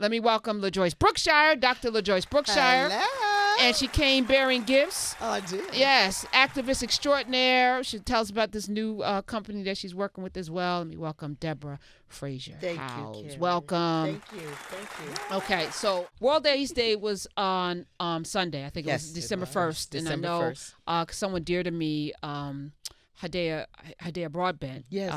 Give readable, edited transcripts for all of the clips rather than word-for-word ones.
Let me welcome LaJoyce Brookshire, Dr. LaJoyce Brookshire. Hello. And she came bearing gifts. Oh, I did. Yes, activist extraordinaire. She tells about this new company that she's working with as well. Let me welcome Debra Fraser-Howze. Thank you, Karen. Welcome. Thank you. Okay, so World AIDS Day was on Sunday. I think it was December 1st. And I know someone dear to me, Hidea Broadbent, Yes.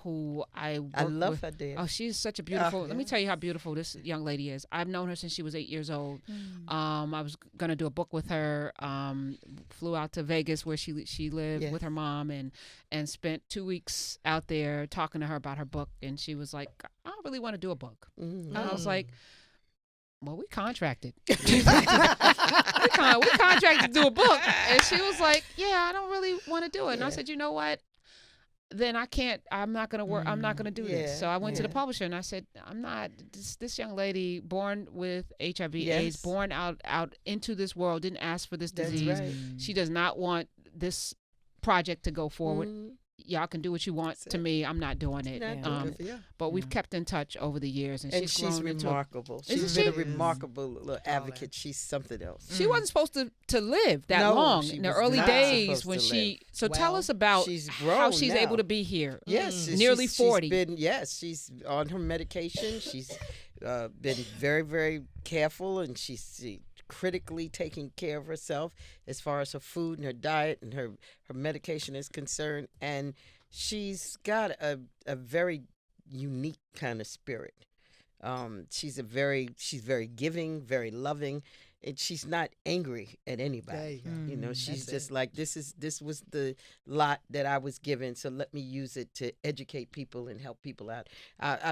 who I love with. Hidea. Oh, she's such a beautiful. Let me tell you how beautiful this young lady is. I've known her since she was 8 years old. I was gonna do a book with her. Flew out to Vegas where she lived with her mom and spent 2 weeks out there talking to her about her book. And she was like, I don't really want to do a book. And I was like, well, we contracted. we contracted to do a book. And she was like, yeah, I don't really want to do it. And I said, you know what? Then I'm not going to work. I'm not going to do this. So I went to the publisher and I said, I'm not, this young lady born with HIV AIDS, born out into this world, didn't ask for this disease. Right. She does not want this project to go forward. Y'all can do what you want to me. I'm not doing it. But we've kept in touch over the years, and she's remarkable. She's been a remarkable little advocate. She's something else. She wasn't supposed to live that long in the early days when she. So tell us about how she's able to be here. Yes, nearly 40. She's on her medication. She's been very, very careful, and she's critically taking care of herself as far as her food and her diet and her medication is concerned. And she's got a very unique kind of spirit. She's very giving, very loving, and she's not angry at anybody. You know, she's just like, this was the lot that I was given, so let me use it to educate people and help people out.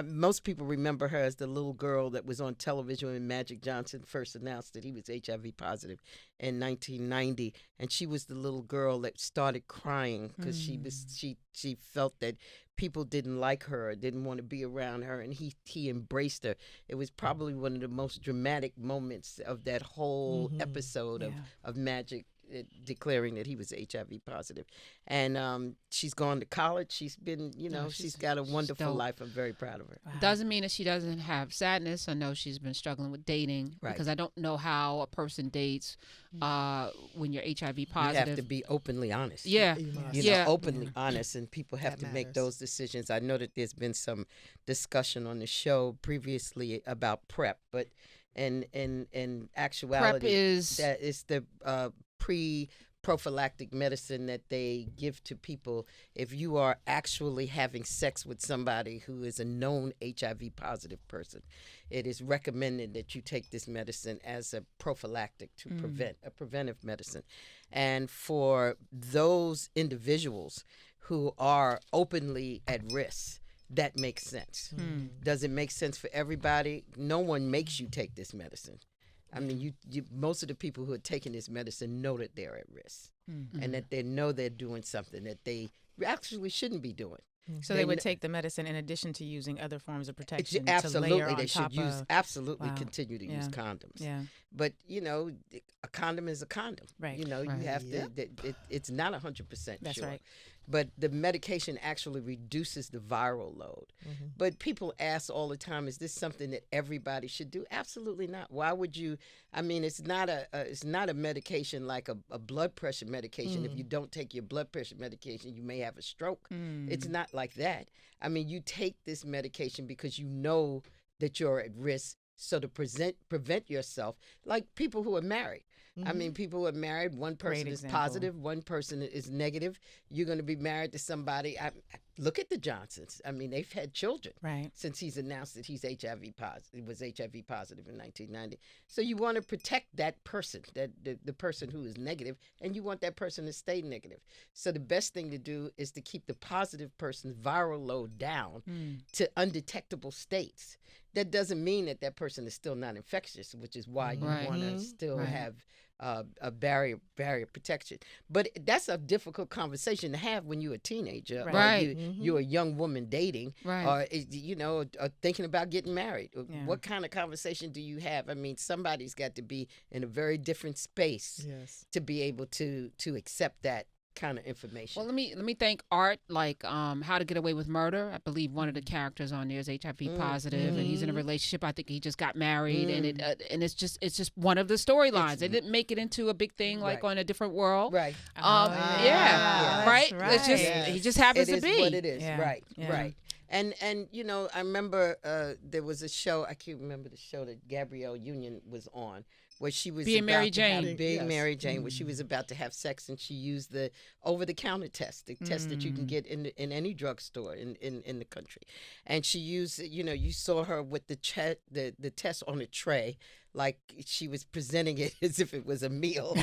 Most people remember her as the little girl that was on television when Magic Johnson first announced that he was HIV positive in 1990, and she was the little girl that started crying because she felt that people didn't like her, didn't want to be around her, and he embraced her. It was probably one of the most dramatic moments of that whole episode of Magic declaring that he was HIV positive. And she's gone to college. She's been, she's got a wonderful life. I'm very proud of her. Wow. Doesn't mean that she doesn't have sadness. I know she's been struggling with dating because I don't know how a person dates when you're HIV positive. You have to be openly honest. Openly honest, and people have to make those decisions. I know that there's been some discussion on the show previously about PrEP, but in actuality, PrEP is the prophylactic medicine that they give to people if you are actually having sex with somebody who is a known HIV positive person. It is recommended that you take this medicine as a prophylactic to prevent, a preventive medicine. And for those individuals who are openly at risk, that makes sense. Does it make sense for everybody? No one makes you take this medicine. I mean, most of the people who are taking this medicine know that they're at risk and that they know they're doing something that they actually shouldn't be doing. So they would take the medicine in addition to using other forms of protection. Absolutely, to layer on they should top of, continue to use condoms. Yeah. But a condom is a condom. Right. You have to. It's not 100% That's sure. right. But the medication actually reduces the viral load. But people ask all the time, is this something that everybody should do? Absolutely not. Why would you? I mean, it's not a medication like a blood pressure medication. If you don't take your blood pressure medication, you may have a stroke. It's not like that. I mean, you take this medication because you know that you're at risk. So to prevent yourself, like people who are married. I mean, people who are married, one person is positive, one person is negative. You're going to be married to somebody. Look at the Johnsons. I mean, they've had children since he's announced that he's HIV positive. Was HIV positive in 1990. So you want to protect that person, that the person who is negative, and you want that person to stay negative. So the best thing to do is to keep the positive person's viral load down to undetectable states. That doesn't mean that person is still not infectious, which is why you want to still have a barrier protection. But that's a difficult conversation to have when you're a teenager, or you're a young woman dating, or thinking about getting married. What kind of conversation do you have? I mean, somebody's got to be in a very different space to be able to accept that kind of information. Well, let me thank Art. Like How to Get Away with Murder. I believe one of the characters on there is HIV positive, and he's in a relationship. I think he just got married, and it's just one of the storylines. They didn't make it into a big thing like on A Different World. Right. Right. It's just he just happens to be. It is what it is. Yeah. Right. Yeah. Right. And you know, I remember there was a show, I can't remember the show that Gabrielle Union was on, where she was Being about Mary to Jane. have Mary Jane, where she was about to have sex, and she used the over-the-counter test, the test that you can get in any drugstore in the country. And she used, you know, you saw her with the test on a tray, like she was presenting it as if it was a meal.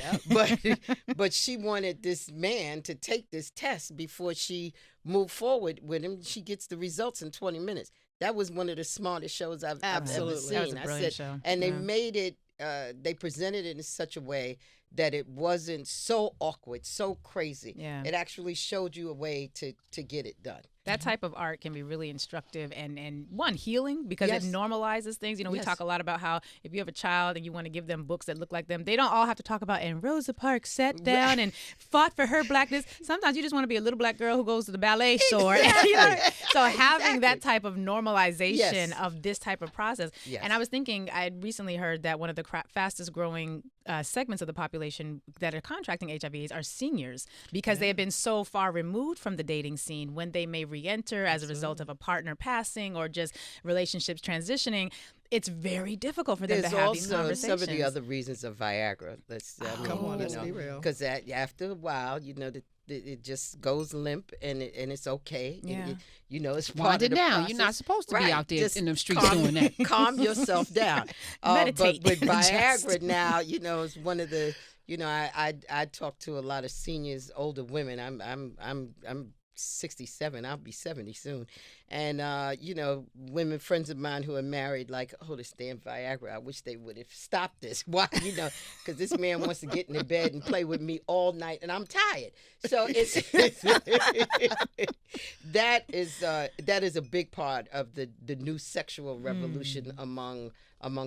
But she wanted this man to take this test before she moved forward with him. She gets the results in 20 minutes. That was one of the smartest shows I've ever seen. That was a brilliant show. And they made it, they presented it in such a way that it wasn't so awkward, so crazy. Yeah. It actually showed you a way to get it done. That type of art can be really instructive and one, healing, because it normalizes things. You know, we talk a lot about how if you have a child and you want to give them books that look like them, they don't all have to talk about, and Rosa Parks sat down and fought for her blackness. Sometimes you just want to be a little black girl who goes to the ballet store. You know? So having that type of normalization of this type of process. Yes. And I was thinking, I had recently heard that one of the fastest growing segments of the population that are contracting HIV/AIDS are seniors, because they have been so far removed from the dating scene when they may re-enter as a result of a partner passing or just relationships transitioning. It's very difficult for them to have these conversations. Some of the other reasons of Viagra. Let's be real. Because after a while, you know, it just goes limp, and it's okay. Yeah. You know, it's part Wind of it the down. process. You're not supposed to be out there Just in them streets doing that. Calm yourself down. Meditate. But with Viagra now, you know, it's one of the. You know, I talk to a lot of seniors, older women. I'm 67. I'll be 70 soon. And, you know, women, friends of mine who are married, like, oh, this damn Viagra, I wish they would have stopped this. Why? You know, because this man wants to get in the bed and play with me all night, and I'm tired. So it's that is a big part of the new sexual revolution among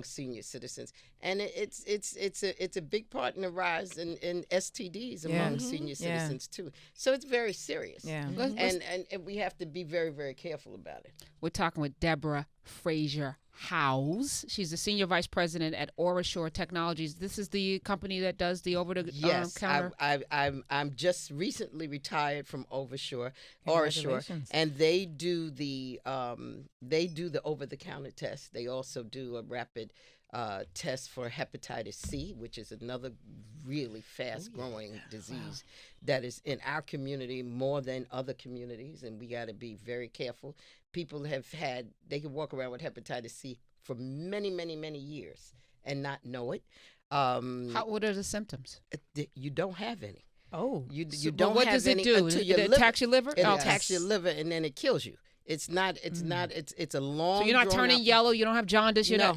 senior citizens, and it's a big part in the rise in STDs among senior citizens too. So it's very serious. Yeah. And we have to be very, very careful about it. We're talking with Debra Fraser-Howze. She's the Senior Vice President at OraSure Technologies. This is the company that does the over-the-counter. I'm just recently retired from OraSure, and they do the over-the-counter test. They also do a rapid test for hepatitis C, which is another really fast-growing disease that is in our community more than other communities, and we got to be very careful. People they can walk around with hepatitis C for many, many, many years and not know it. What are the symptoms? You don't have any. Oh. You don't what have does it any do? until It attacks your liver? It attacks your liver, and then it kills you. It's a long. So you're not turning yellow. You don't have jaundice. Not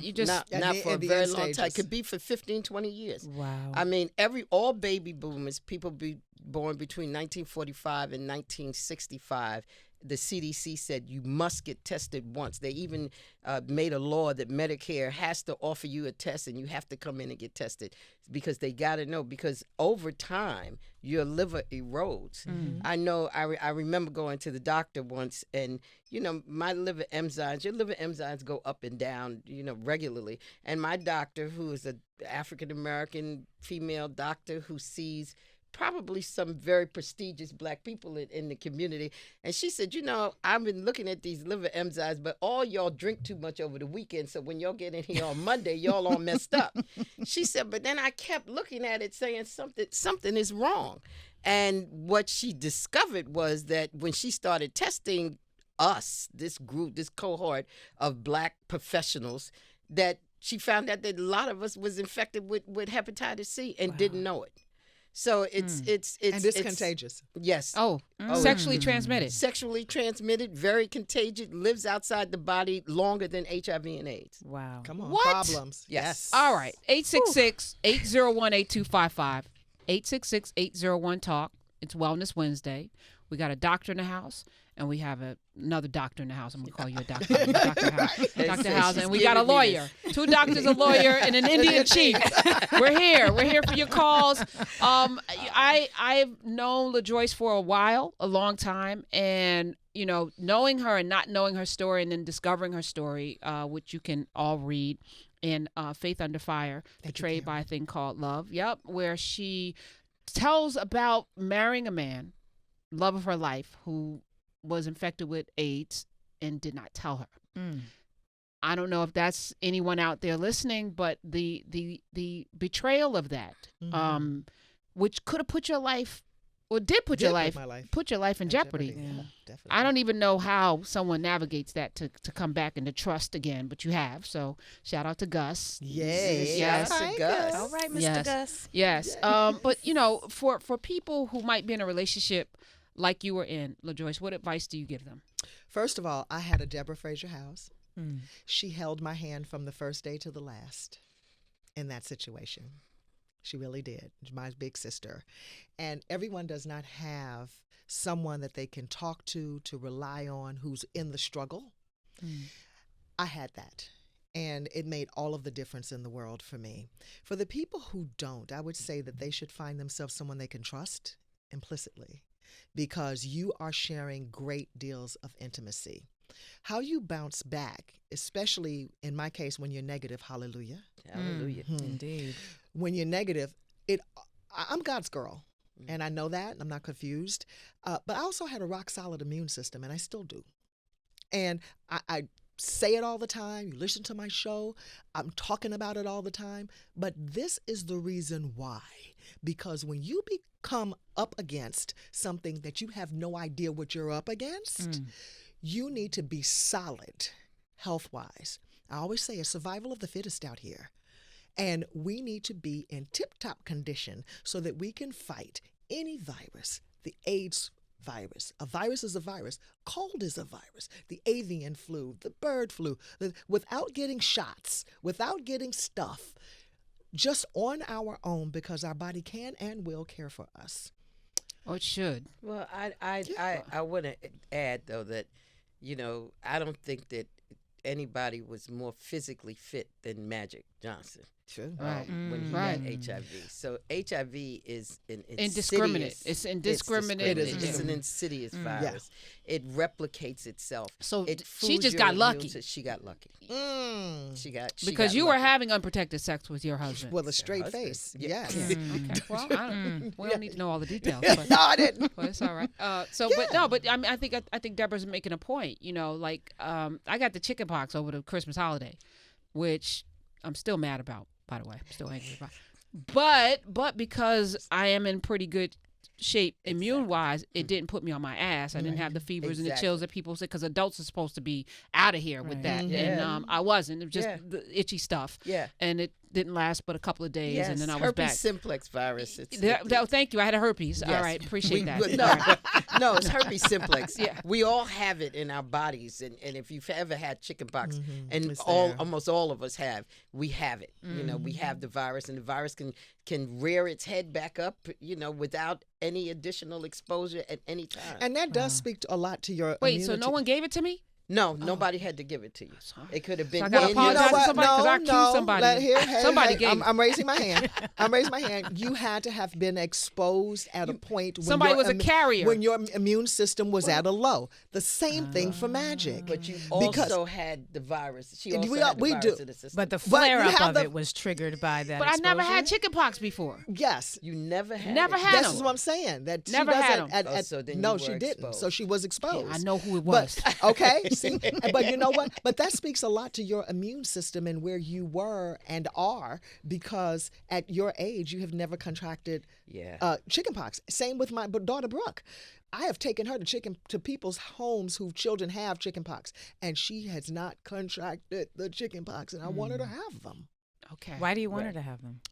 for a very long stages. time. It could be for 15, 20 years. Wow. I mean, all baby boomers, people born between 1945 and 1965. The CDC said you must get tested once. They even made a law that Medicare has to offer you a test, and you have to come in and get tested because they got to know, because over time your liver erodes. I know. I remember going to the doctor once, and you know, my liver enzymes. Your liver enzymes go up and down, you know, regularly. And my doctor, who is an African American female doctor who sees probably some very prestigious black people in the community. And she said, you know, I've been looking at these liver enzymes, but all y'all drink too much over the weekend. So when y'all get in here on Monday, y'all all messed up. She said, but then I kept looking at it saying something is wrong. And what she discovered was that when she started testing us, this group, this cohort of black professionals, that she found out that a lot of us was infected with hepatitis C and didn't know it. So it's contagious. Yes. Sexually transmitted. Sexually transmitted, very contagious, lives outside the body longer than HIV and AIDS. Wow. Come on. What? Problems. Yes. All right. 866-801-8255. 866-801-TALK. It's Wellness Wednesday. We got a doctor in the house, and we have another doctor in the house. I'm going to call you a doctor. Dr. House. Dr. House. And we got a lawyer. 2 doctors, a lawyer, and an Indian chief. We're here. We're here for your calls. I've known LaJoyce for a long time. And, you know, knowing her and not knowing her story and then discovering her story, which you can all read in Faith Under Fire, Betrayed by a Thing Called Love. Yep, where she tells about marrying a man, love of her life, who was infected with AIDS and did not tell her. I don't know if that's anyone out there listening, but the betrayal of that, which could have put your life, or did put your life in jeopardy. Yeah, definitely. I don't even know how someone navigates that to come back and to trust again, but you have. So shout out to Gus. Yes. Gus. All right, Mr. Gus. Yes. But you know, for people who might be in a relationship like you were in, LaJoyce, what advice do you give them? First of all, I had a Debra Fraser-Howze. She held my hand from the first day to the last in that situation. She really did. My big sister. And everyone does not have someone that they can talk to rely on, who's in the struggle. I had that. And it made all of the difference in the world for me. For the people who don't, I would say that they should find themselves someone they can trust implicitly, because you are sharing great deals of intimacy. How you bounce back, especially in my case when you're negative, hallelujah. Hallelujah. Indeed. When you're negative, I'm God's girl, and I know that, and I'm not confused. But I also had a rock solid immune system, and I still do. And I say it all the time. You listen to my show. I'm talking about it all the time. But this is the reason why. Because when you come up against something that you have no idea what you're up against, you need to be solid health-wise. I always say a survival of the fittest out here. And we need to be in tip-top condition so that we can fight any virus, the AIDS virus. A virus is a virus. Cold is a virus. The avian flu, the bird flu, without getting shots, without getting stuff, just on our own, because our body can and will care for us. Or it should. Well, I want to add, though, that, you know, I don't think that anybody was more physically fit than Magic Johnson. True. When he got HIV. So HIV is an indiscriminate. It's indiscriminate. It's an insidious virus. Yeah. It replicates itself. So she just got lucky. She got lucky. She because got you lucky. were having unprotected sex with your husband. With a straight face. Yes. Okay. Well, we don't need to know all the details. But, no, I didn't. But it's all right. But I mean, I think Deborah's making a point. You know, like I got the chicken pox over the Christmas holiday, which I'm still mad about. By the way, I'm still angry about. But because I am in pretty good shape immune-wise, it didn't put me on my ass. I didn't have the fevers and the chills that people say, because adults are supposed to be out of here with that. And I wasn't. It was just the itchy stuff. Yeah. And it didn't last but a couple of days, and then I was back. Herpes simplex virus. Thank you. I had a herpes. Yes. All right. Appreciate that. No, it's herpes simplex. We all have it in our bodies, and if you've ever had chickenpox, and almost all of us have, we have it. You know, we have the virus, and the virus can rear its head back up, you know, without any additional exposure at any time. And that does speak a lot to your Wait, immunity. so no one gave it to me? No, nobody had to give it to you. It could have been. So I got to apologize to somebody because I accused somebody. Somebody gave it. I'm raising my hand. You had to have been exposed at a point when somebody was a carrier. When your immune system was at a low. The same thing for Magic. But you also had the virus. She also had the virus in the system. But the flare-up of it was triggered by that But exposure. I never had chickenpox before. Yes. You never had Never it. had them. This is what I'm saying. That Never had them. So then no, you she were didn't. exposed. So she was exposed. Yeah, I know who it was. But, okay. See, but you know what? But that speaks a lot to your immune system and where you were and are, because at your age you have never contracted chickenpox. Same with my daughter Brooke. I have taken her to people's homes whose children have chickenpox, and she has not contracted the chickenpox, and I want her to have them. Okay. Why do you want her to have them?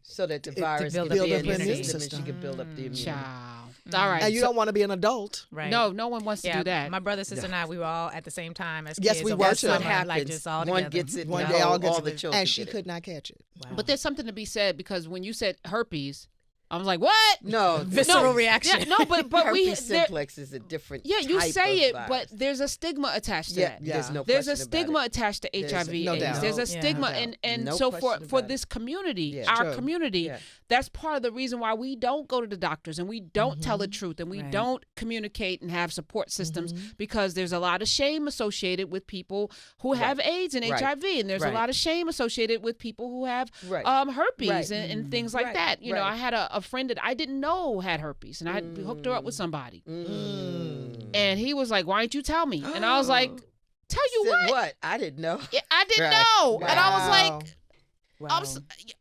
So that the virus can build be up in the immunity system and she can build up the immunity. Child. All right. And you don't want to be an adult. Right. No one wants to do that. My brother, sister, and I, we were all at the same time as Yes, kids. we over were the too. summer, What happens? like just all One together. gets it, One and day all gets the it, children and she get could not catch it. Wow. But there's something to be said, because when you said herpes, I was like, what? No, visceral reaction. Yeah, no, but herpes simplex is a different. Yeah, you type say of it, virus. but there's a stigma attached to that. There's no There's a question about stigma it. attached to There's HIV no AIDS. doubt. There's a No stigma, doubt. and No so question for about this community, Yeah. our True. community, Yeah. that's part of the reason why we don't go to the doctors and we don't tell the truth and we Right. don't communicate and have support systems because there's a lot of shame associated with people who have AIDS and Right. HIV, and there's a Right. lot of shame associated with people who have Right. herpes Right. and things like Right. that. You know, Right. I had a friend that I didn't know had herpes, and I hooked her up with somebody, and he was like, "Why didn't you tell me?" And I was like, "Tell you Said what? I didn't know. Yeah, I didn't Right. know," and I was Wow. like. Wow.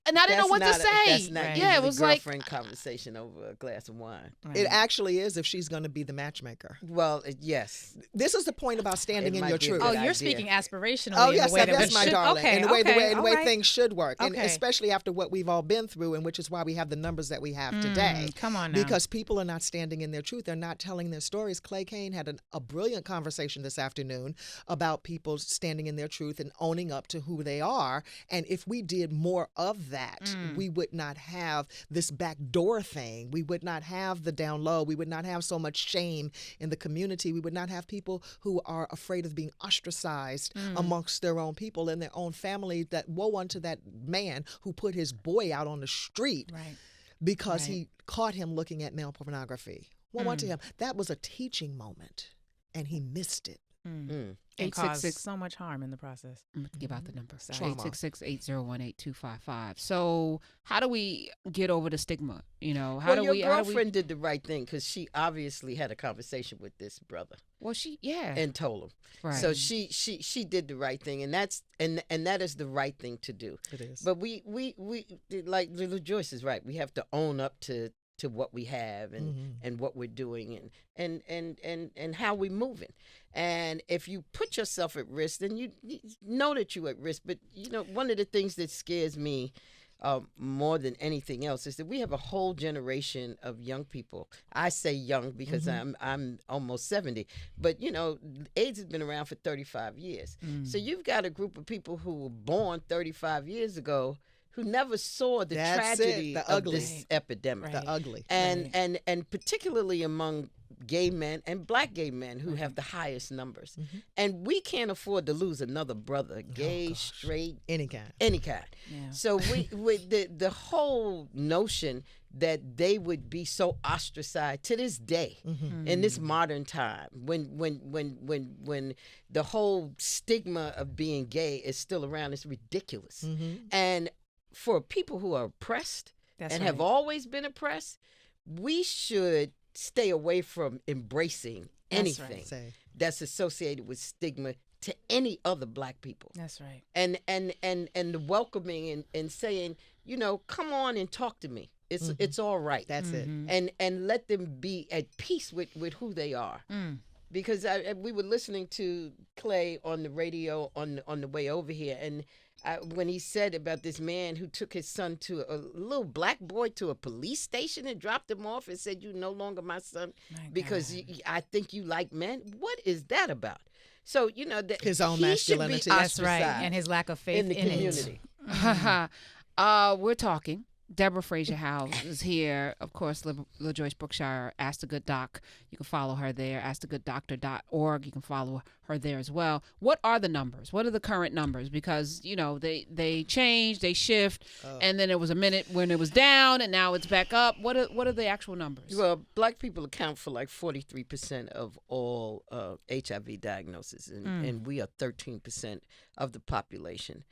And I didn't know what to say. That's not Yeah, it usually was like, girlfriend conversation over a glass of wine. It actually is if she's going to be the matchmaker. Well, yes. This is the point about standing It in might your be a truth. good Oh, you're idea. speaking aspirationally. Oh in yes, the way that that's we my should. darling. Okay, and the way all right. things should work, and Okay. especially after what we've all been through, and which is why we have the numbers that we have today. Come on now. Because people are not standing in their truth. They're not telling their stories. Clay Kane had a brilliant conversation this afternoon about people standing in their truth and owning up to who they are. And if we did more of that, we would not have this backdoor thing. We would not have the down low. We would not have so much shame in the community. We would not have people who are afraid of being ostracized amongst their own people and their own family. That woe unto that man who put his boy out on the street Right. because he caught him looking at male pornography. Woe unto him. That was a teaching moment, and he missed it. And 866 caused so much harm in the process. give out the number. Trauma. 866-801-8255. So how do we get over the stigma? You know, how Well, do your we? girlfriend did the right thing because she obviously had a conversation with this brother Well, yeah. and told him. Right. So she did the right thing, and that is the right thing to do. It is. But we like LaJoyce is right. We have to own up to what we have and what we're doing and how we're moving. And if you put yourself at risk, then you know that you're at risk. But you know, one of the things that scares me more than anything else is that we have a whole generation of young people. I say young because I'm almost 70, but you know, AIDS has been around for 35 years. So you've got a group of people who were born 35 years ago who never saw the That's it, tragedy the of ugly. this epidemic. The ugly. And particularly among gay men and black gay men who have the highest numbers. And we can't afford to lose another brother, gay, straight, Any kind. Yeah. So with the whole notion that they would be so ostracized to this day in this modern time when the whole stigma of being gay is still around, it's ridiculous. And for people who are oppressed and have always been oppressed, we should stay away from embracing anything that's associated with stigma to any other black people. That's right. And the welcoming and saying, you know, come on and talk to me. It's all right. That's it. And let them be at peace with who they are. Because we were listening to Clay on the radio on the way over here, and when he said about this man who took his son to a little black boy to a police station and dropped him off and said, "You no longer my son because I think you like men." What is that about? So you know that his own he masculinity. should be That's right. ostracized And his lack of faith in the community. We're talking. Debra Fraser-Howze is here. Of course, LaJoyce Brookshire, Ask the Good Doc. You can follow her there, askthegooddoctor.org. You can follow her there as well. What are the numbers? What are the current numbers? Because, you know, they change, they shift, and then there was a minute when it was down, and now it's back up. What are the actual numbers? Well, black people account for like 43% of all HIV diagnoses, and we are 13% of the population.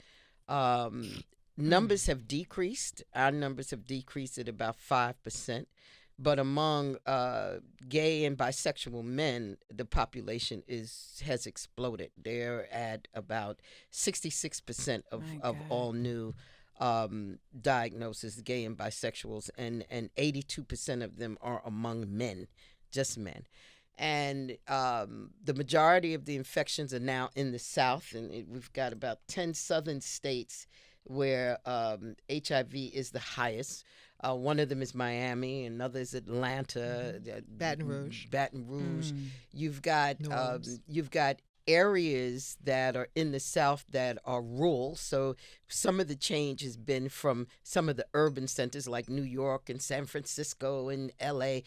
Numbers have decreased. Our numbers have decreased at about 5%. But among gay and bisexual men, the population has exploded. They're at about 66% of all new diagnoses, gay and bisexuals, and 82% of them are among men, just men. And the majority of the infections are now in the South, and we've got about 10 southern states where HIV is the highest. One of them is Miami, another is Atlanta, Baton Rouge. You've got areas that are in the South that are rural. So some of the change has been from some of the urban centers like New York and San Francisco and LA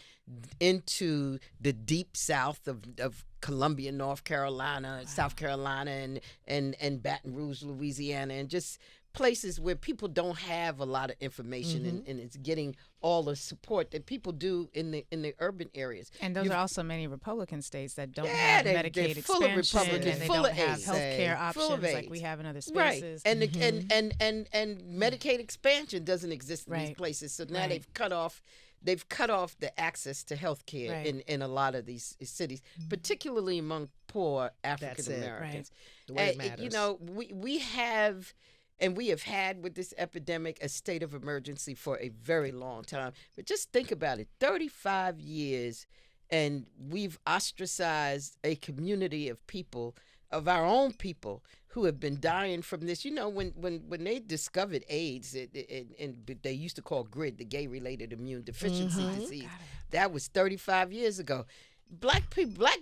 into the deep South of Columbia, North Carolina, South Carolina, and Baton Rouge, Louisiana, and just places where people don't have a lot of information, and it's getting all the support that people do in the urban areas. And those are also many Republican states that don't Yeah, have Medicaid they're full of expansion, Republicans, and they full don't of have AIDS. health care Full of options like AIDS. we have in other Right, spaces. and and Medicaid expansion doesn't exist in these Right. places. So now Right. they've cut off the access to health care Right. in a lot of these cities, particularly among poor African Americans. The way it matters. You know, we have. And we have had with this epidemic a state of emergency for a very long time. But just think about it, 35 years, and we've ostracized a community of people, of our own people, who have been dying from this. You know, when they discovered AIDS, and they used to call GRID, the gay-related immune deficiency disease, that was 35 years ago. Black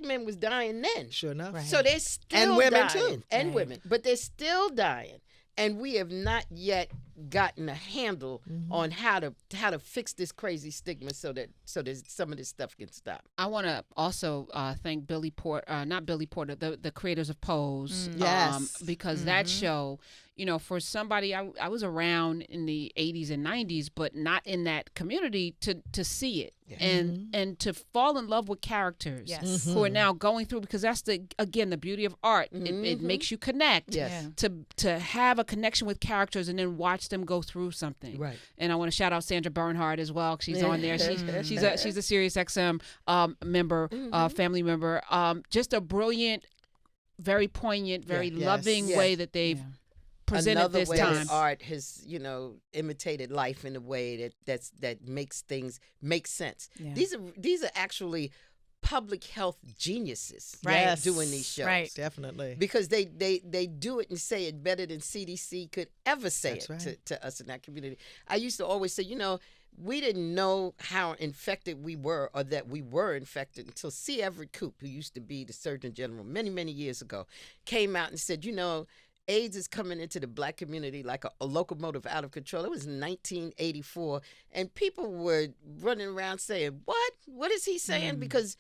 men was dying then. Sure enough. Right. So they're still And women, dying. too. And Right. women. But they're still dying. And we have not yet gotten a handle on how to fix this crazy stigma so that some of this stuff can stop. I want to also thank Billy Porter, not Billy Porter, the creators of Pose. Yes. Because that show, you know, for somebody, I was around in the 80s and 90s, but not in that community to see it. And to fall in love with characters Yes. who are now going through, because that's the beauty of art. It makes you connect. Yes. Yeah. To have a connection with characters and then watch them go through something. Right. And I want to shout out Sandra Bernhard as well. She's on there. She's a Sirius XM member, family member. Just a brilliant, very poignant, very loving way that they've presented Another this way time. that art has, imitated life in a way that makes things make sense. Yeah. These are actually public health geniuses Right. doing these shows. Right. Definitely. Because they do it and say it better than CDC could ever say That's it right. to us in that community. I used to always say, we didn't know how infected we were or that we were infected until C. Everett Koop, who used to be the Surgeon General many, many years ago, came out and said, AIDS is coming into the black community like a locomotive out of control. It was 1984, and people were running around saying, what? What is he saying? Because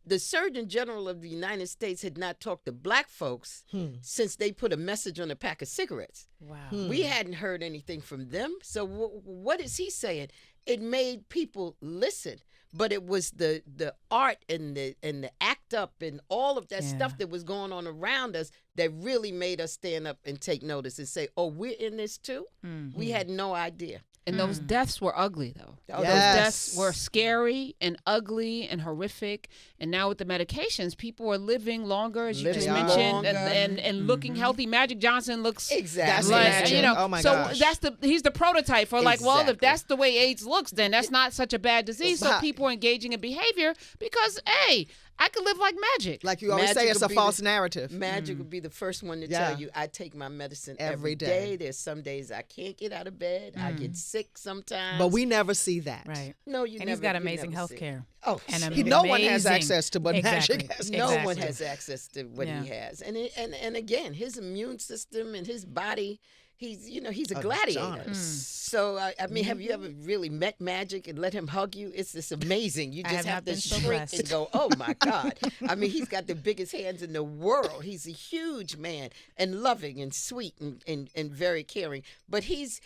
the Surgeon General of the United States had not talked to black folks since they put a message on a pack of cigarettes. Wow. We hadn't heard anything from them. So what is he saying? It made people listen. But it was the art and the act up and all of that stuff that was going on around us that really made us stand up and take notice and say, oh, we're in this too? We had no idea. And those deaths were ugly, though. Oh, Those Yes. deaths were scary and ugly and horrific. And now with the medications, people are living longer, as you just Living mentioned, longer. and looking healthy. Magic Johnson looks Exactly. like, Magic. Oh, my so gosh. he's the prototype for like, well, if Exactly. that's the way AIDS looks, then that's not such a bad disease. So Wow. people are engaging in behavior because, hey, I could live like Magic. Like you always Magic say, it's will a be false the- narrative. Magic would be the first one to Yeah. tell you, I take my medicine Every every day. day. There's some days I can't get out of bed. I get sick sometimes. But we never see that. Right. No, you And never. he's got you amazing never health see it. care. Oh, And No one has amazing. access to what Exactly. Magic has. no one Exactly. has access to what Yeah. he has, and again, his immune system and his body. He's he's a gladiator. Adonis. So I mean, have you ever really met Magic and let him hug you? It's just amazing. You I just have have to not been so shrink blessed. and go, oh my God. I mean, he's got the biggest hands in the world. He's a huge man and loving and sweet and very caring. But he's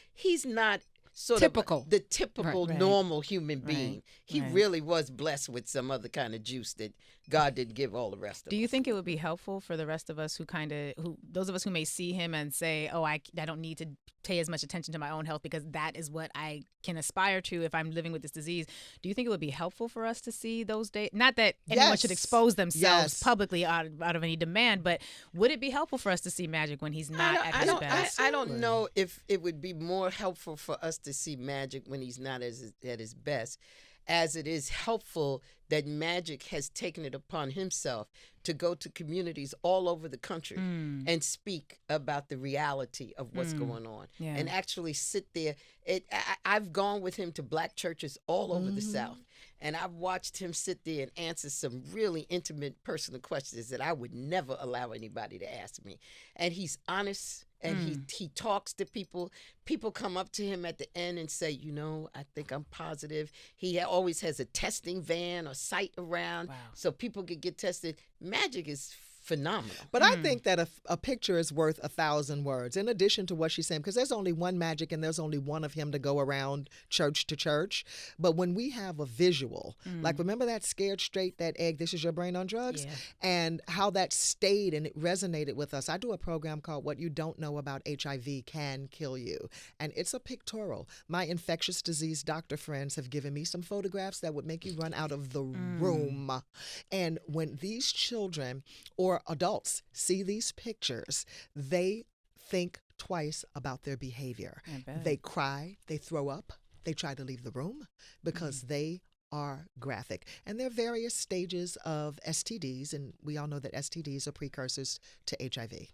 not sort Typical. of the typical Right. normal human being. He Right. really was blessed with some other kind of juice that God didn't give all the rest of Do us. you think it would be helpful for the rest of us those of us who may see him and say, oh, I don't need to pay as much attention to my own health because that is what I can aspire to if I'm living with this disease? Do you think it would be helpful for us to see those days? Not that anyone should Yes. expose themselves Yes. publicly out of any demand, but would it be helpful for us to see Magic when he's not at his best? I don't know if it would be more helpful for us to see Magic when he's not at his best. as it is helpful that Magic has taken it upon himself to go to communities all over the country and speak about the reality of what's going on and actually sit there. I've gone with him to black churches all over the South, and I've watched him sit there and answer some really intimate personal questions that I would never allow anybody to ask me. And he's honest. And he talks to people. People come up to him at the end and say, I think I'm positive. He always has a testing van or site around so people could get tested. Magic is phenomenal. But I think that a picture is worth 1,000 words, in addition to what she's saying, because there's only one Magic and there's only one of him to go around church to church. But when we have a visual, like remember that Scared Straight, that egg, this is your brain on drugs? Yeah. And how that stayed and it resonated with us. I do a program called What You Don't Know About HIV Can Kill You. And it's a pictorial. My infectious disease doctor friends have given me some photographs that would make you run out of the room. And when these children or adults see these pictures, they think twice about their behavior. They cry, they throw up, they try to leave the room because they are graphic. And there are various stages of STDs, and we all know that STDs are precursors to HIV.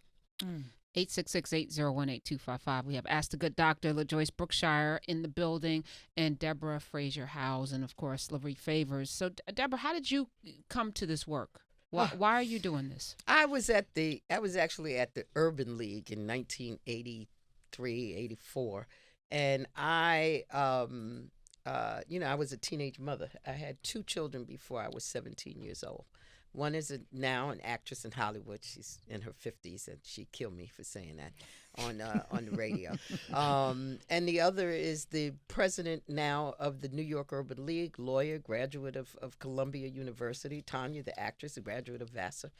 866-801-8255. We have Ask the Good Doctor, LaJoyce Brookshire in the building, and Debra Fraser-Howze, and of course, Lurie Favors. So, Debra, how did you come to this work? Why are you doing this? I was actually at the Urban League in 1983, 84, and I was a teenage mother. I had 2 children before I was 17 years old. One is now an actress in Hollywood. She's in her 50s, and she'd kill me for saying that on the radio. And the other is the president now of the New York Urban League, lawyer, graduate of Columbia University. Tanya, the actress, a graduate of Vassar,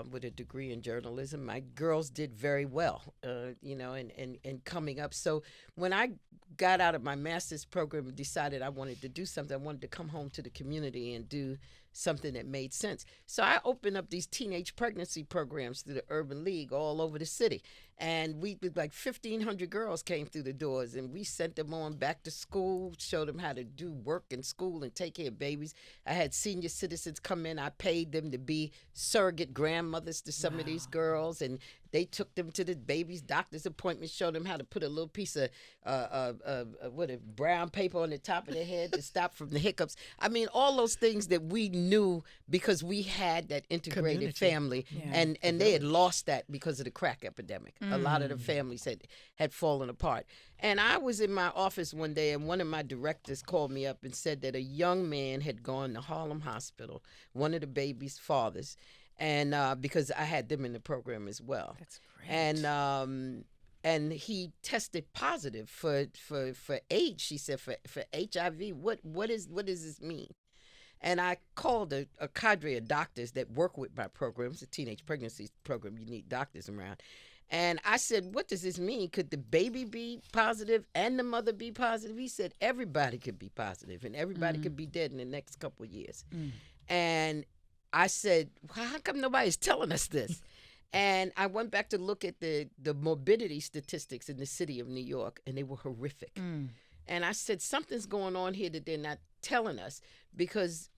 with a degree in journalism. My girls did very well, and coming up. So when I got out of my master's program and decided I wanted to do something, I wanted to come home to the community and do something that made sense. So I opened up these teenage pregnancy programs through the Urban League all over the city. And we did like 1,500 girls came through the doors, and we sent them on back to school, showed them how to do work in school and take care of babies. I had senior citizens come in. I paid them to be surrogate grandmothers to some of these girls, and they took them to the baby's doctor's appointment, showed them how to put a little piece of brown paper on the top of their head to stop from the hiccups. I mean, all those things that we knew because we had that integrated family, and they had lost that because of the crack epidemic. A lot of the families had fallen apart. And I was in my office one day, and one of my directors called me up and said that a young man had gone to Harlem Hospital, one of the baby's fathers, and because I had them in the program as well. That's great. And he tested positive for AIDS. She said for HIV. What does this mean? And I called a cadre of doctors that work with my programs, the teenage pregnancy program. You need doctors around. And I said, what does this mean? Could the baby be positive and the mother be positive? He said, everybody could be positive and everybody could be dead in the next couple of years. And I said, well, how come nobody's telling us this? And I went back to look at the morbidity statistics in the city of New York, and they were horrific. And I said, something's going on here that they're not telling us, because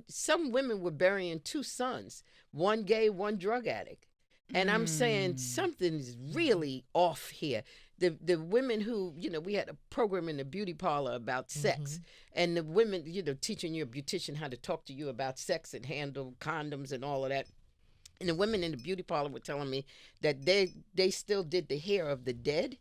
some women were burying 2 sons, one gay, one drug addict. And I'm saying something's really off here. The women who, we had a program in the beauty parlor about sex, and the women, teaching your beautician how to talk to you about sex and handle condoms and all of that. And the women in the beauty parlor were telling me that they still did the hair of the dead.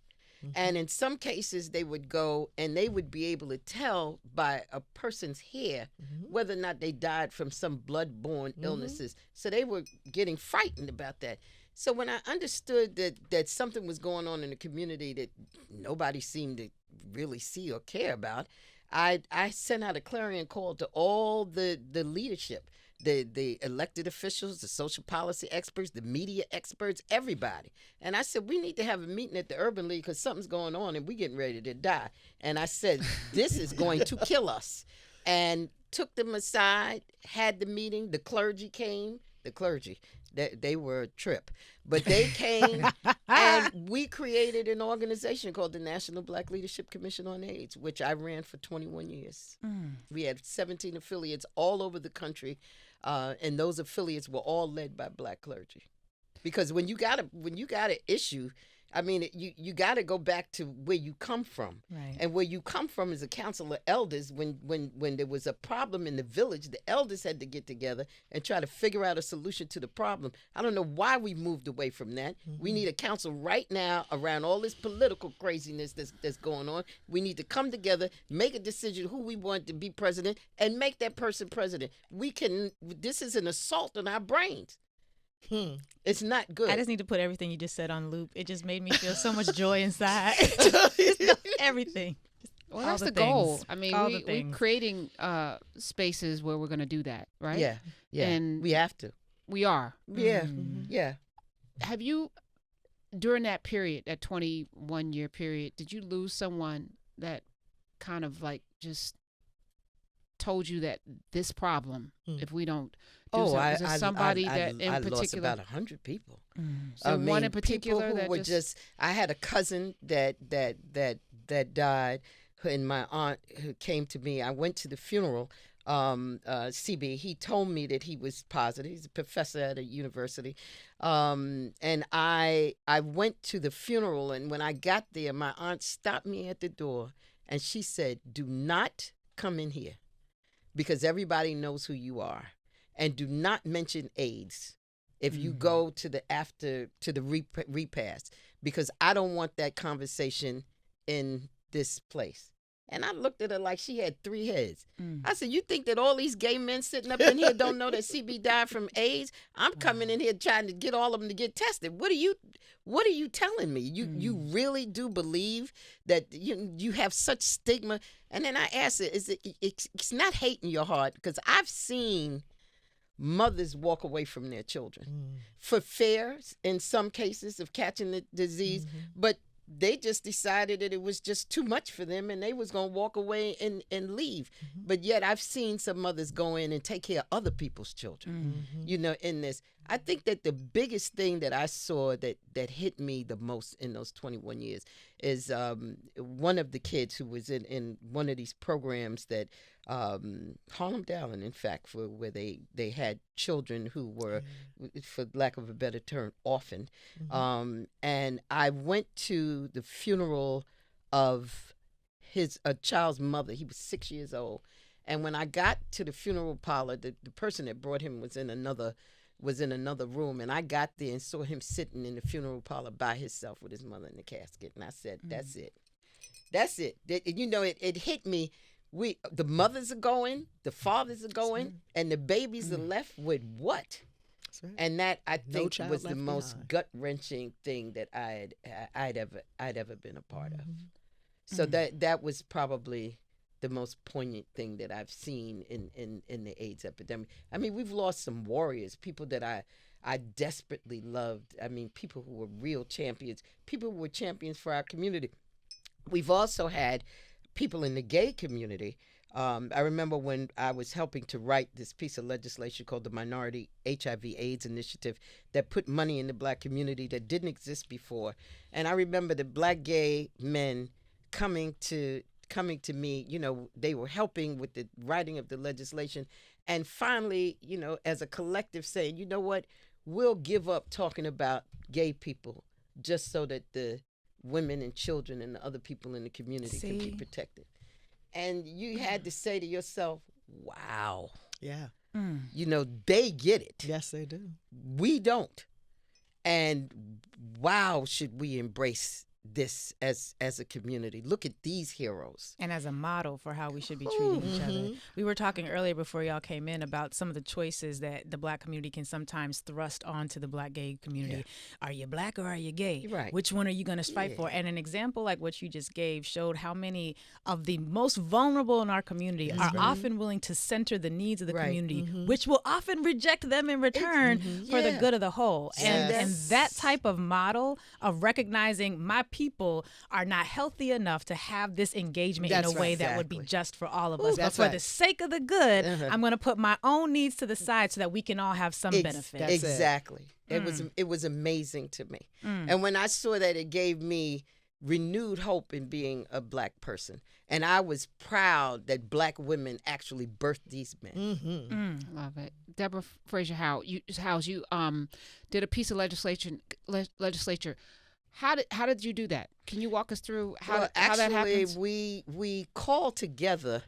And in some cases, they would go and they would be able to tell by a person's hair whether or not they died from some blood-borne illnesses. So they were getting frightened about that. So when I understood that something was going on in the community that nobody seemed to really see or care about, I sent out a clarion call to all the leadership, the elected officials, the social policy experts, the media experts, everybody. And I said, we need to have a meeting at the Urban League because something's going on and we're getting ready to die. And I said, this is going to kill us. And took them aside, had the meeting. The clergy came the clergy. They were a trip. But they came and we created an organization called the National Black Leadership Commission on AIDS, which I ran for 21 years. We had 17 affiliates all over the country, and those affiliates were all led by black clergy. Because when you got an issue, I mean, you got to go back to where you come from. Right. And where you come from is a council of elders. When there was a problem in the village, the elders had to get together and try to figure out a solution to the problem. I don't know why we moved away from that. We need a council right now around all this political craziness that's going on. We need to come together, make a decision who we want to be president, and make that person president. This is an assault on our brains. It's not good. I just need to put everything you just said on loop. It just made me feel so much joy inside. Everything. Well, that's the goal. I mean, we're creating spaces where we're going to do that, right? Yeah. And we have to. We are. Yeah. Yeah. Have you, during that period, that 21-year period, did you lose someone that kind of like just told you that this problem, if we don't do something, is there somebody that in particular? I lost about 100 people. So one in particular people who that were just. I had a cousin that died, and my aunt who came to me. I went to the funeral. CB, he told me that he was positive. He's a professor at a university, and I went to the funeral. And when I got there, my aunt stopped me at the door, and she said, "Do not come in here, because everybody knows who you are. And do not mention AIDS if you go to the repast, because I don't want that conversation in this place." And I looked at her like she had 3 heads. I said, "You think that all these gay men sitting up in here don't know that CB died from AIDS? I'm coming in here trying to get all of them to get tested. What are you telling me? You really do believe that you have such stigma?" And then I asked her, it's not hate in your heart? Because I've seen mothers walk away from their children for fear, in some cases, of catching the disease, but they just decided that it was just too much for them and they was going to walk away and leave. But yet I've seen some mothers go in and take care of other people's children, in this. I think that the biggest thing that I saw that hit me the most in those 21 years is one of the kids who was in one of these programs that Harlem Dowling, in fact, for where they had children who were, for lack of a better term, orphaned. And I went to the funeral of a child's mother. He was 6 years old. And when I got to the funeral parlor, the person that brought him was in another room, and I got there and saw him sitting in the funeral parlor by himself with his mother in the casket. And I said, that's it. It hit me. The mothers are going, the fathers are going, and the babies are left with what? That's right. And that, I think, was the most gut-wrenching thing that I'd ever been a part of. So that was probably the most poignant thing that I've seen in the AIDS epidemic. I mean, we've lost some warriors, people that I desperately loved. I mean, people who were real champions, people who were champions for our community. We've also had people in the gay community. I remember when I was helping to write this piece of legislation called the Minority HIV/AIDS Initiative that put money in the black community that didn't exist before. And I remember the black gay men coming to me, they were helping with the writing of the legislation. And finally, as a collective saying, you know what, we'll give up talking about gay people just so that the women and children and the other people in the community can be protected. And you had to say to yourself, wow. Yeah. They get it. Yes, they do. We don't. And wow, should we embrace this as a community? Look at these heroes. And as a model for how we should be treating each other. We were talking earlier before y'all came in about some of the choices that the black community can sometimes thrust onto the black gay community. Yeah. Are you black or are you gay? Right. Which one are you going to fight for? And an example like what you just gave showed how many of the most vulnerable in our community are often willing to center the needs of the community, which will often reject them in return for the good of the whole. And that type of model of recognizing my people are not healthy enough to have this engagement in a way that would be just for all of us. But for the sake of the good, I'm going to put my own needs to the side so that we can all have some benefit. Exactly. It was amazing to me. And when I saw that, it gave me renewed hope in being a Black person. And I was proud that Black women actually birthed these men. Love it. Debra Fraser-Howze, you did a piece of legislature. How did you do that? Can you walk us through how that happens? We called together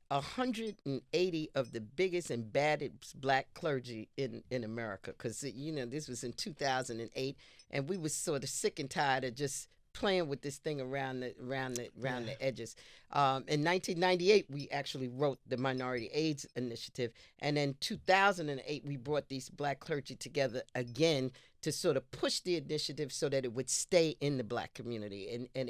180 of the biggest and baddest Black clergy in America, because this was in 2008, and we was sort of sick and tired of just playing with this thing around the edges. In 1998, we actually wrote the Minority AIDS Initiative, and in 2008, we brought these Black clergy together again to sort of push the initiative so that it would stay in the Black community, and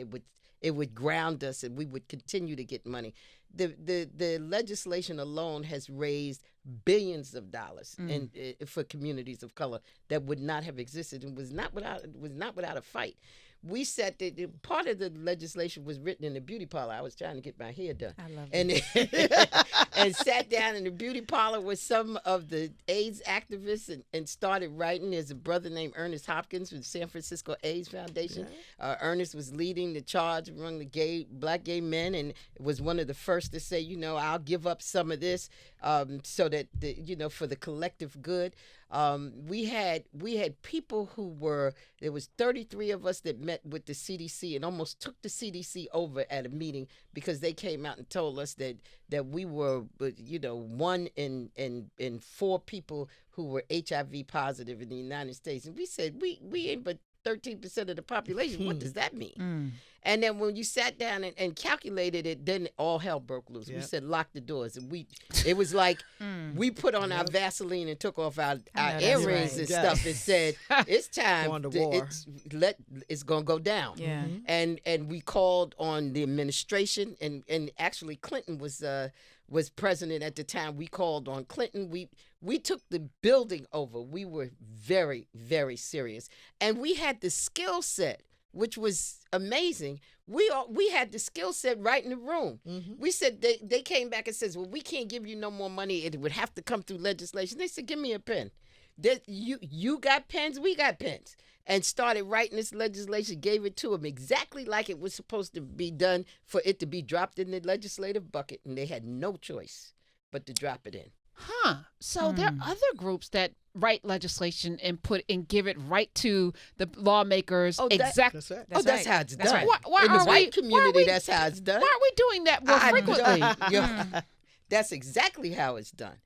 it would ground us, and we would continue to get money. The legislation alone has raised billions of dollars for communities of color that would not have existed, and was not without a fight. We said that part of the legislation was written in the beauty parlor. I was trying to get my hair done. I love it. And sat down in the beauty parlor with some of the AIDS activists and started writing. There's a brother named Ernest Hopkins with the San Francisco AIDS Foundation. Ernest was leading the charge among the Black gay men, and was one of the first to say, I'll give up some of this so that, for the collective good. We had people there was 33 of us that met with the CDC and almost took the CDC over at a meeting, because they came out and told us that we were, 1 in 4 people who were HIV positive in the United States. And we said, we ain't but 13% of the population. What does that mean? And then when you sat down and calculated it, then all hell broke loose. We said, lock the doors. And it was like we put on our Vaseline and took off our earrings and stuff and said, it's time. It's going to go down. Yeah. And we called on the administration, and actually Clinton was president at the time. We called on Clinton. We took the building over. We were very, very serious. And we had the skill set, which was amazing. We had the skill set right in the room. We said, they came back and says, well, we can't give you no more money. It would have to come through legislation. They said, give me a pen. You got pens, we got pens. And started writing this legislation, gave it to them exactly like it was supposed to be done, for it to be dropped in the legislative bucket. And they had no choice but to drop it in. So there are other groups that write legislation and give it right to the lawmakers. That's how it's done. Right. Why in the white community, that's how it's done. Why are we doing that more frequently? That's exactly how it's done.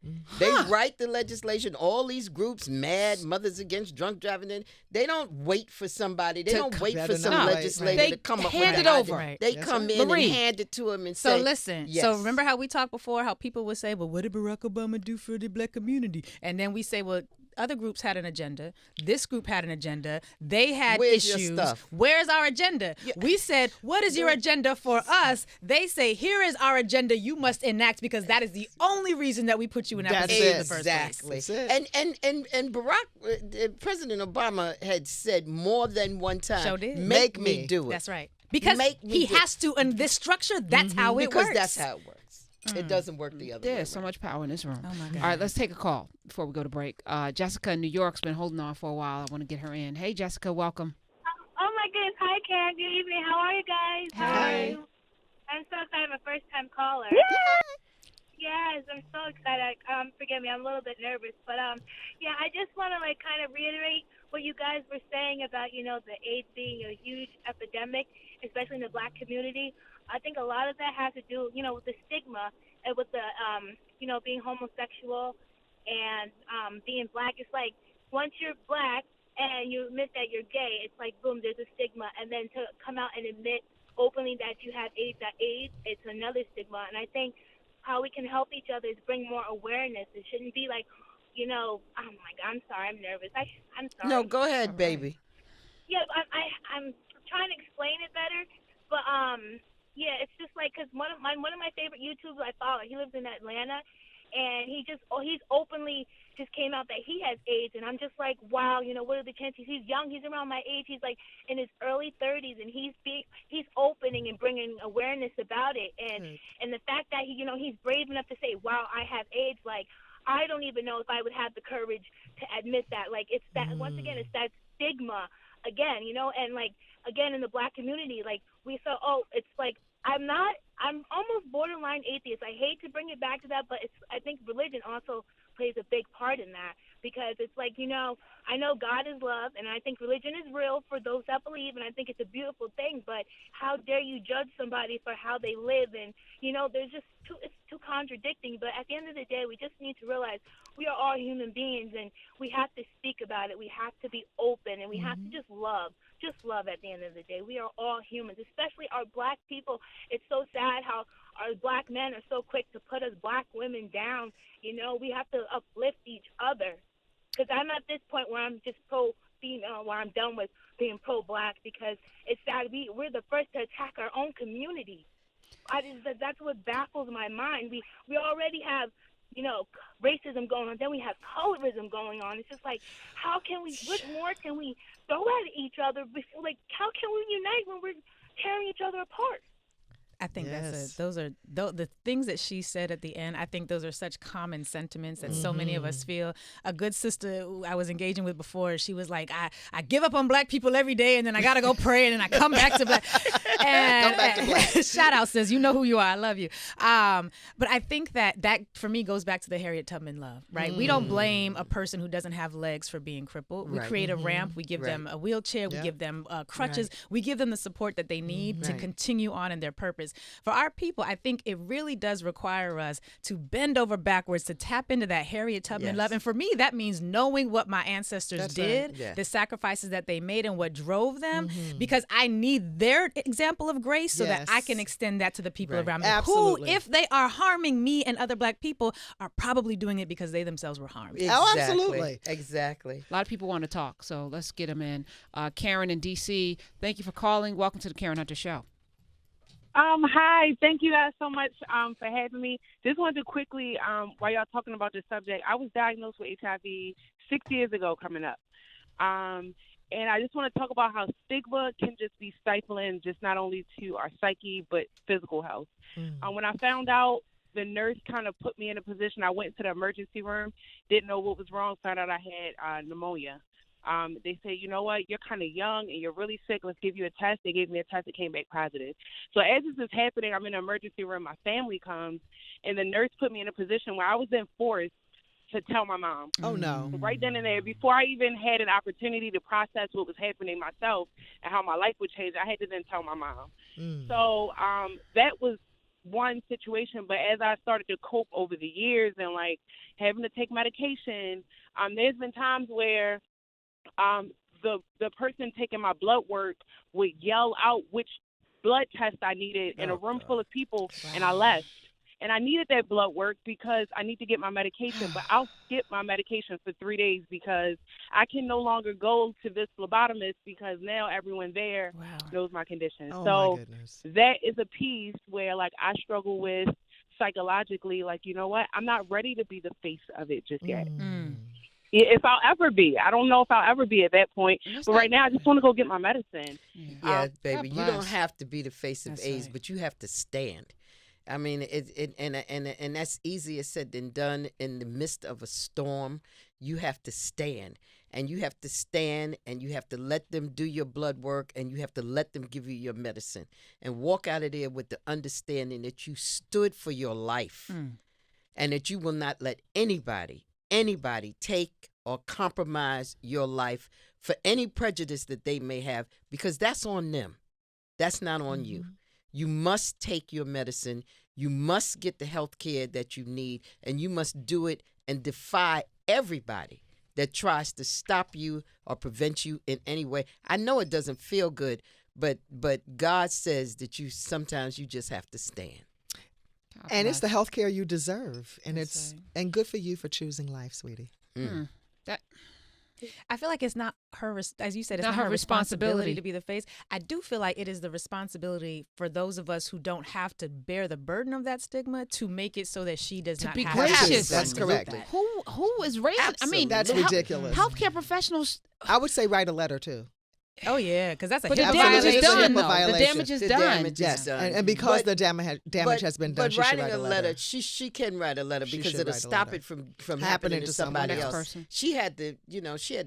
They write the legislation. All these groups, MAD, Mothers Against Drunk Driving, they don't wait for somebody. They don't wait for some legislator to come up with it over. Right. They come in and hand it to them and say. So listen. Yes. So remember how we talked before, how people would say, well, what did Barack Obama do for the Black community? And then we say, well, other groups had an agenda. This group had an agenda. They had issues. Your stuff? Where's our agenda? Yeah. We said, what is your agenda for us? They say, here is our agenda you must enact, because that is the only reason that we put you in that position in the first place. And Barack, President Obama had said more than one time, make me do it. That's right. Because he has to, in this structure, that's how it works. Because that's how it works. It doesn't work the other way. There's so much power in this room. Oh my God. All right, let's take a call before we go to break. Jessica in New York's been holding on for a while. I want to get her in. Hey, Jessica, welcome. Oh my goodness. Hi, Karen. Good evening. How are you guys? Hi. I'm so excited. I'm a first-time caller. Yes, I'm so excited. Forgive me, I'm a little bit nervous, but yeah, I just want to kind of reiterate what you guys were saying about the AIDS being a huge epidemic, especially in the Black community. I think a lot of that has to do, with the stigma and with the being homosexual and being Black. It's like once you're Black and you admit that you're gay, it's like boom, there's a stigma, and then to come out and admit openly that you have AIDS, it's another stigma. And I think how we can help each other is bring more awareness. It shouldn't be like, oh my God, I'm sorry, I'm nervous. I'm sorry. No, go ahead, baby. Yeah, I'm trying to explain it better, but yeah, it's just like, because one of my favorite YouTubers I follow, he lives in Atlanta, and he's openly just came out that he has AIDS, and I'm just like, wow, what are the chances? He's young, he's around my age, he's like in his early 30s, and he's opening and bringing awareness about it, and the fact that he's brave enough to say, wow, I have AIDS, like, I don't even know if I would have the courage to admit that. Like, it's that, once again, it's that stigma again, and like, again, in the Black community, like, we saw, it's like, I'm almost borderline atheist. I hate to bring it back to that, but I think religion also plays a big part in that, because it's like, I know God is love, and I think religion is real for those that believe, and I think it's a beautiful thing, but how dare you judge somebody for how they live? And, there's just it's too contradicting. But at the end of the day, we just need to realize we are all human beings, and we have to speak about it. We have to be open, and we have to just love at the end of the day. We are all humans, especially our Black people. It's so sad how our Black men are so quick to put us Black women down. We have to uplift each other, because I'm at this point where I'm just pro-female, where I'm done with being pro-Black, because it's sad we're the first to attack our own community. That's what baffles my mind. We already have, racism going on. Then we have colorism going on. It's just like, what more can we throw at each other before, like, how can we unite when we're tearing each other apart? I think those are the things that she said at the end. I think those are such common sentiments that so many of us feel. A good sister who I was engaging with before, she was like, I give up on Black people every day, and then I got to go pray, and then I come back to Black. And, come back to Black. Shout out, sis. You know who you are. I love you. But I think that for me goes back to the Harriet Tubman love, right? We don't blame a person who doesn't have legs for being crippled. We create a ramp. We give them a wheelchair. We give them crutches. We give them the support that they need to continue on in their purpose. For our people, I think it really does require us to bend over backwards to tap into that Harriet Tubman love. And for me, that means knowing what my ancestors did, the sacrifices that they made, and what drove them, because I need their example of grace so that I can extend that to the people around me, who, if they are harming me and other Black people, are probably doing it because they themselves were harmed. Exactly. Oh, absolutely. Exactly. A lot of people want to talk, so let's get them in. Karen in D.C., thank you for calling. Welcome to the Karen Hunter Show. Hi, thank you guys so much for having me. Just wanted to quickly, while y'all talking about this subject, I was diagnosed with HIV 6 years ago coming up. And I just want to talk about how stigma can just be stifling, just not only to our psyche, but physical health. When I found out, the nurse kind of put me in a position. I went to the emergency room, didn't know what was wrong, found out I had pneumonia. They say, you know what, you're kind of young and you're really sick. Let's give you a test. They gave me a test that came back positive. So as this is happening, I'm in an emergency room. My family comes, and the nurse put me in a position where I was then forced to tell my mom. Oh, no. Right then and there, before I even had an opportunity to process what was happening myself and how my life would change, I had to then tell my mom. So that was one situation. But as I started to cope over the years and, like, having to take medication, there's been times where the person taking my blood work would yell out which blood test I needed in a room full of people, and I left. And I needed that blood work because I need to get my medication, but I'll skip my medication for 3 days because I can no longer go to this phlebotomist because now everyone there knows my condition. Oh, so my goodness. that is a piece where, like, I struggle with psychologically, like, you know what, I'm not ready to be the face of it just yet. If I'll ever be. I don't know if I'll ever be at that point. But right now, I just want to go get my medicine. Yeah, baby. You don't have to be the face of AIDS, but you have to stand. I mean, and that's easier said than done. In the midst of a storm, you have to stand. And you have to stand, and you have to let them do your blood work, and you have to let them give you your medicine. And walk out of there with the understanding that you stood for your life. And that you will not let anybody take or compromise your life for any prejudice that they may have, because that's on them. That's not on you. You must take your medicine. You must get the health care that you need, and you must do it and defy everybody that tries to stop you or prevent you in any way. I know it doesn't feel good, but God says that sometimes you just have to stand. And it's the health care you deserve. And and good for you for choosing life, sweetie. I feel like it's not her, as you said, it's Not not her her responsibility responsibility. to be the face. I do feel like it is the responsibility for those of us who don't have to bear the burden of that stigma to make it so that she does To not be have gracious. to. That's correct. Who is raising? I mean, That's the ridiculous. Healthcare professionals. I would say write a letter too. Oh yeah, because that's a But the HIPAA damage is violation. done. HIPAA Though. The violation. damage is The done. damage is Yes, done. and because But- the damage has been done, but she should writing write a letter, she can write a letter She because should it'll write a stop letter. it from happening to somebody Next else. person. She had the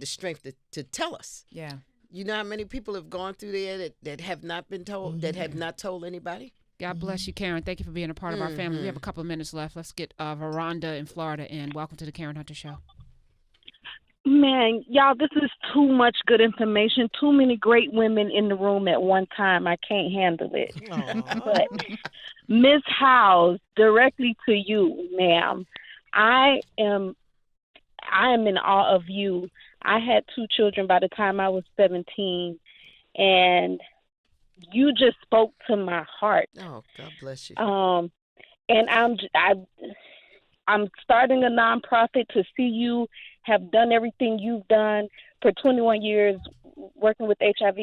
strength to tell us. Yeah. You know how many people have gone through there that have not been told, that have not told anybody? God bless you, Karen. Thank you for being a part of our family. We have a couple of minutes left. Let's get Veranda in Florida in. Welcome to the Karen Hunter Show. Man, y'all, this is too much good information. Too many great women in the room at one time. I can't handle it. But Miss Howze, directly to you, ma'am. I am in awe of you. I had 2 children by the time I was 17, and you just spoke to my heart. Oh, God bless you. And I'm starting a nonprofit to see you have done everything you've done for 21 years working with HIV.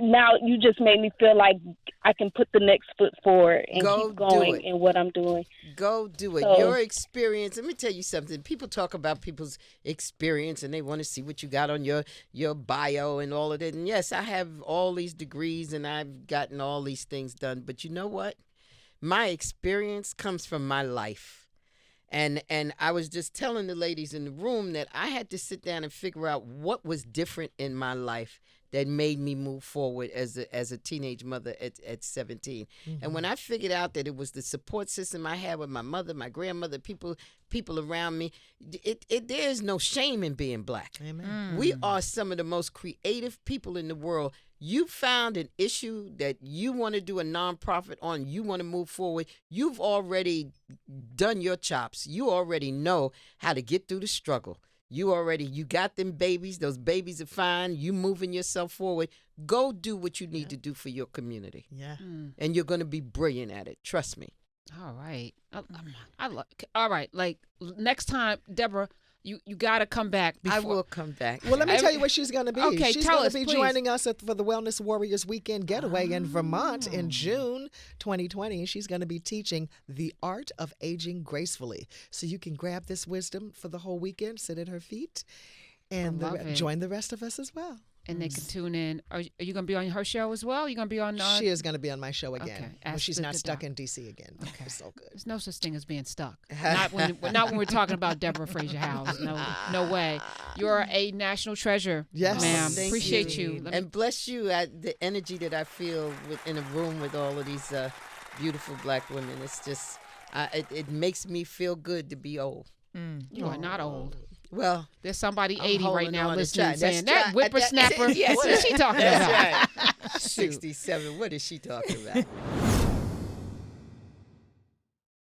Now you just made me feel like I can put the next foot forward and keep going in what I'm doing. Go do it. So, Your experience. Let me tell you something. People talk about people's experience and they want to see what you got on your bio and all of that. And yes, I have all these degrees and I've gotten all these things done. But you know what? My experience comes from my life. And I was just telling the ladies in the room that I had to sit down and figure out what was different in my life that made me move forward as a teenage mother at 17. And when I figured out that it was the support system I had with my mother, my grandmother, people around me, there is no shame in being black. Amen. We are some of the most creative people in the world. You found an issue that you want to do a nonprofit on, you want to move forward, you've already done your chops. You already know how to get through the struggle. You got them babies. Those babies are fine. You moving yourself forward. Go do what you need to do for your community. Yeah. And you're going to be brilliant at it. Trust me. All right. All right. Like next time, Deborah, you got to come back. I will come back. Well, let me tell you where she's going to be. Okay, she's tell going us, to be please. joining us for the Wellness Warriors Weekend Getaway in Vermont in June 2020. She's going to be teaching the art of aging gracefully. So you can grab this wisdom for the whole weekend, sit at her feet, and join the rest of us as well. And they can tune in. Are you going to be on her show as well? You're going to be on? She is going to be on my show again. Okay. When she's not stuck doc. in D.C. again. Okay. So good. There's no such thing as being stuck. Not when we're talking about Debra Fraser-Howze. No way. You're a national treasure, Yes. ma'am. Thank Appreciate you. And bless you at the energy that I feel in a room with all of these beautiful black women. It's just, it makes me feel good to be old. You are not old. Well, There's somebody I'm 80 right holding now on to listening try. saying, That's that try- whippersnapper, yes. what is she talking about? That's right. 67. What is she talking about?